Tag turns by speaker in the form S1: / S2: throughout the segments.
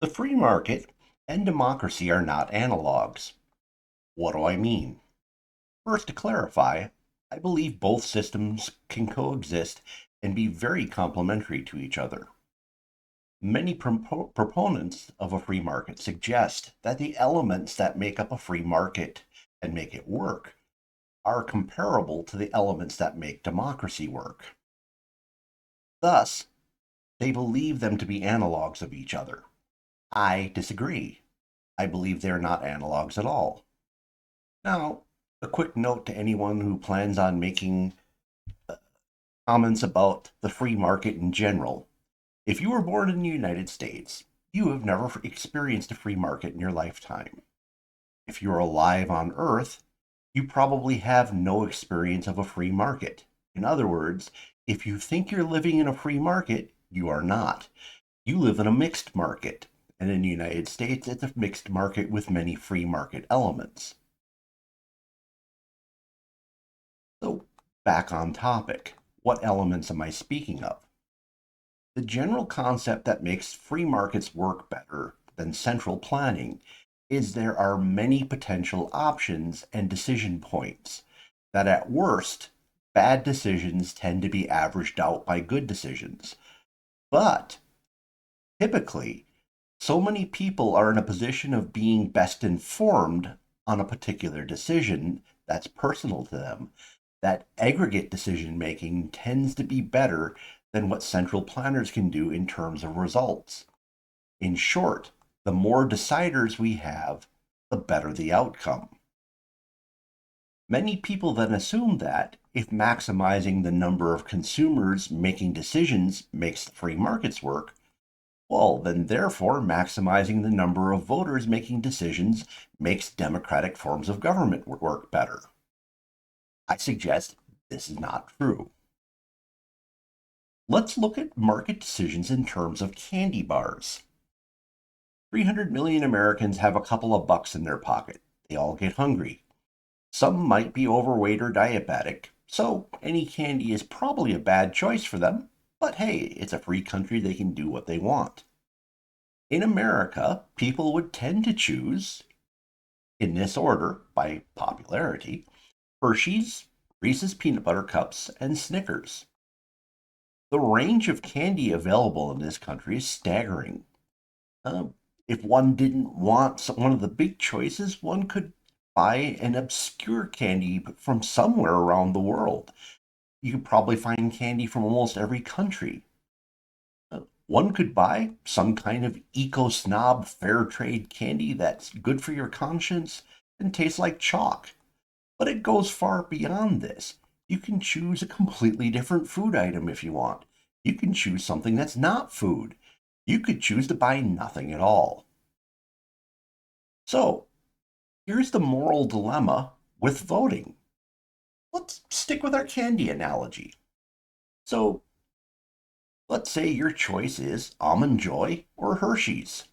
S1: The free market and democracy are not analogs. What do I mean? First, to clarify, I believe both systems can coexist and be very complementary to each other. Many proponents of a free market suggest that the elements that make up a free market and make it work are comparable to the elements that make democracy work. Thus, they believe them to be analogs of each other. I disagree. I believe they're not analogs at all. Now, a quick note to anyone who plans on making comments about the free market in general. If you were born in the United States, you have never experienced a free market in your lifetime. If you're alive on Earth, you probably have no experience of a free market. In other words, if you think you're living in a free market, you are not. You live in a mixed market, and in the United States, it's a mixed market with many free market elements. So, back on topic. What elements am I speaking of? The general concept that makes free markets work better than central planning is there are many potential options and decision points that at worst, bad decisions tend to be averaged out by good decisions. But typically, so many people are in a position of being best informed on a particular decision that's personal to them that aggregate decision making tends to be better than what central planners can do in terms of results. In short, the more deciders we have, the better the outcome. Many people then assume that if maximizing the number of consumers making decisions makes the free markets work, well, then therefore maximizing the number of voters making decisions makes democratic forms of government work better. I suggest this is not true. Let's look at market decisions in terms of candy bars. 300 million Americans have a couple of bucks in their pocket. They all get hungry. Some might be overweight or diabetic, so any candy is probably a bad choice for them. But hey, it's a free country, they can do what they want. In America, people would tend to choose, in this order, by popularity, Hershey's, Reese's Peanut Butter Cups, and Snickers. The range of candy available in this country is staggering. Uh, if one didn't want one of the big choices, one could buy an obscure candy from somewhere around the world. You could probably find candy from almost every country. One could buy some kind of eco snob fair trade candy that's good for your conscience and tastes like chalk. But it goes far beyond this. You can choose a completely different food item if you want. You can choose something that's not food. You could choose to buy nothing at all. So, here's the moral dilemma with voting. Let's stick with our candy analogy. So, let's say your choice is Almond Joy or Hershey's.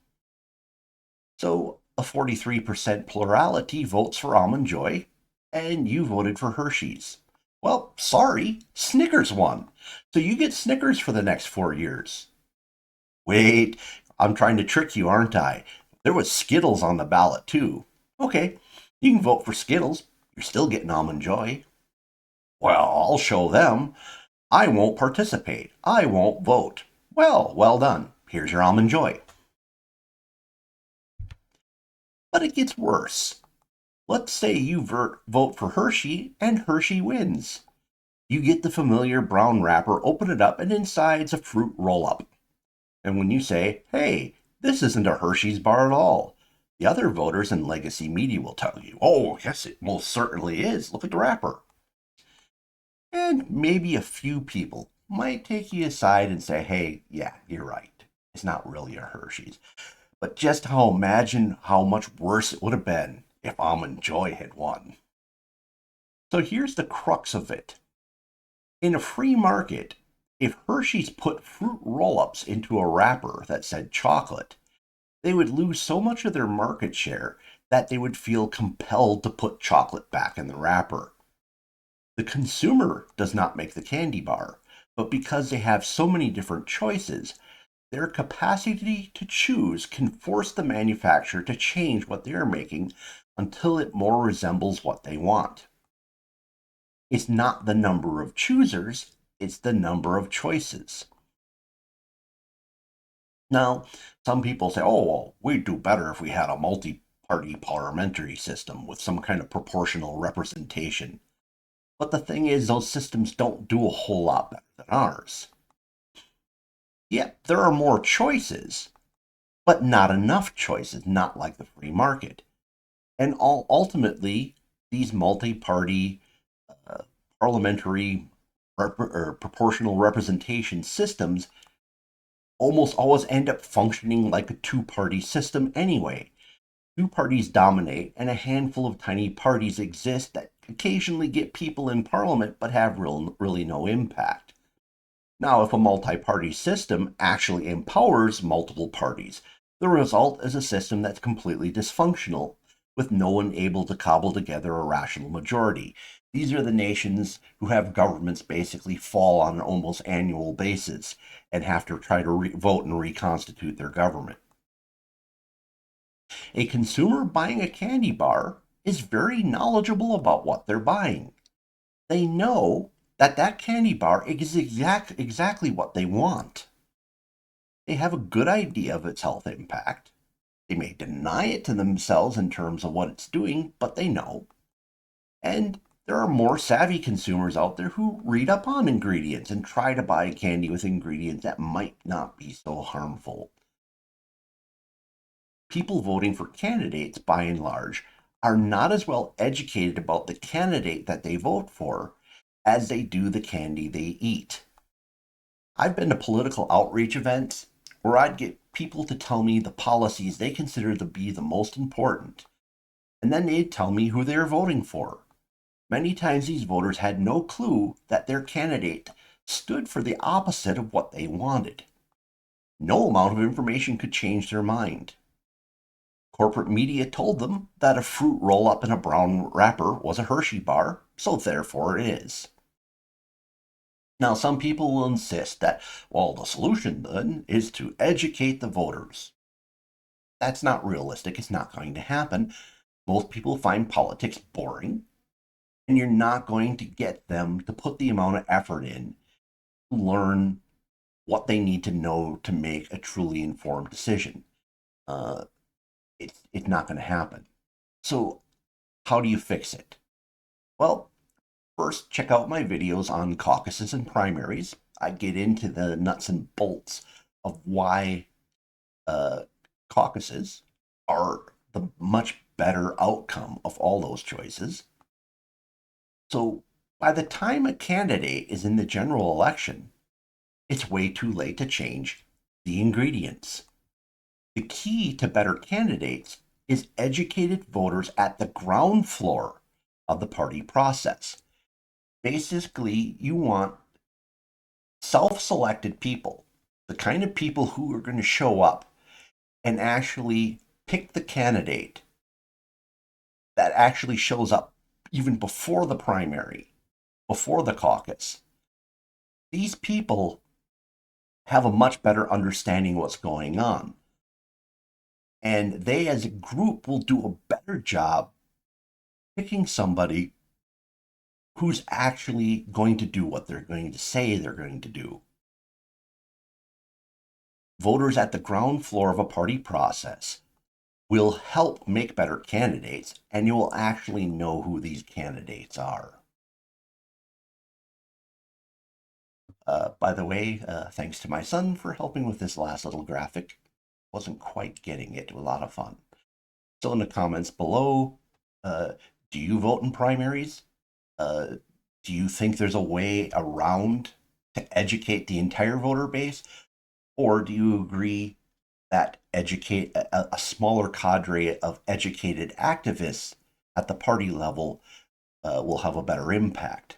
S1: So, a 43% plurality votes for Almond Joy, and you voted for Hershey's. Well, sorry, Snickers won. So you get Snickers for the next 4 years. Wait, I'm trying to trick you, aren't I? There was Skittles on the ballot, too. Okay, you can vote for Skittles. You're still getting Almond Joy. Well, I'll show them. I won't participate. I won't vote. Well done. Here's your Almond Joy. But it gets worse. Let's say you vote for Hershey and Hershey wins. You get the familiar brown wrapper, open it up, and inside's a fruit roll up. And when you say, hey, this isn't a Hershey's bar at all, the other voters and legacy media will tell you, oh, yes, it most certainly is. Look at the wrapper. And maybe a few people might take you aside and say, hey, yeah, you're right. It's not really a Hershey's. But just imagine how much worse it would have been if Almond Joy had won. So here's the crux of it. In a free market, if Hershey's put fruit roll ups into a wrapper that said chocolate, they would lose so much of their market share that they would feel compelled to put chocolate back in the wrapper. The consumer does not make the candy bar, but because they have so many different choices, Their capacity to choose can force the manufacturer to change what they are making until it more resembles what they want. It's not the number of choosers, it's the number of choices. Now, some people say, oh, well, we'd do better if we had a multi-party parliamentary system with some kind of proportional representation. But the thing is, those systems don't do a whole lot better than ours. Yet, there are more choices, but not enough choices, not like the free market. And ultimately, these multi-party uh, parliamentary or proportional representation systems almost always end up functioning like a two-party system anyway. Two parties dominate, and a handful of tiny parties exist that occasionally get people in parliament but have really no impact. Now, if a multi-party system actually empowers multiple parties, the result is a system that's completely dysfunctional, with no one able to cobble together a rational majority. These are the nations who have governments basically fall on an almost annual basis and have to try to vote and reconstitute their government. A consumer buying a candy bar is very knowledgeable about what they're buying. They know that that candy bar is exactly what they want. They have a good idea of its health impact. They may deny it to themselves in terms of what it's doing, but they know. And there are more savvy consumers out there who read up on ingredients and try to buy candy with ingredients that might not be so harmful. People voting for candidates, by and large, are not as well educated about the candidate that they vote for as they do the candy they eat. I've been to political outreach events where I'd get people to tell me the policies they consider to be the most important, and then they'd tell me who they were voting for. Many times these voters had no clue that their candidate stood for the opposite of what they wanted. No amount of information could change their mind. Corporate media told them that a fruit roll up in a brown wrapper was a Hershey bar, so therefore it is. Now, some people will insist that, well, the solution then is to educate the voters. That's not realistic. It's not going to happen. Most people find politics boring, and you're not going to get them to put the amount of effort in to learn what they need to know to make a truly informed decision. Uh, it's not going to happen. So, how do you fix it? Well, first, check out my videos on caucuses and primaries. I get into the nuts and bolts of why uh, caucuses are the much better outcome of all those choices. So by the time a candidate is in the general election, it's way too late to change the ingredients. The key to better candidates is educated voters at the ground floor of the party process. Basically, you want self-selected people, the kind of people who are going to show up and actually pick the candidate that actually shows up even before the primary, before the caucus. These people have a much better understanding of what's going on. And they, as a group, will do a better job picking somebody who's actually going to do what they're going to say they're going to do. Voters at the ground floor of a party process will help make better candidates, and you will actually know who these candidates are. By the way, thanks to my son for helping with this last little graphic. Wasn't quite getting it. A lot of fun. So in the comments below, do you vote in primaries? Do you think there's a way around to educate the entire voter base? Or do you agree that educate a smaller cadre of educated activists at the party level will have a better impact?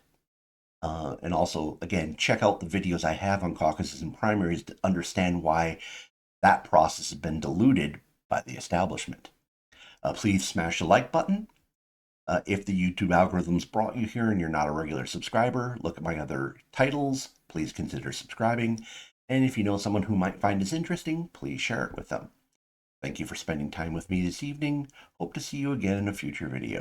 S1: And also, again, check out the videos I have on caucuses and primaries to understand why that process has been diluted by the establishment. Please smash the like button. If the YouTube algorithms brought you here and you're not a regular subscriber, look at my other titles. Please consider subscribing. And if you know someone who might find this interesting, please share it with them. Thank you for spending time with me this evening. Hope to see you again in a future video.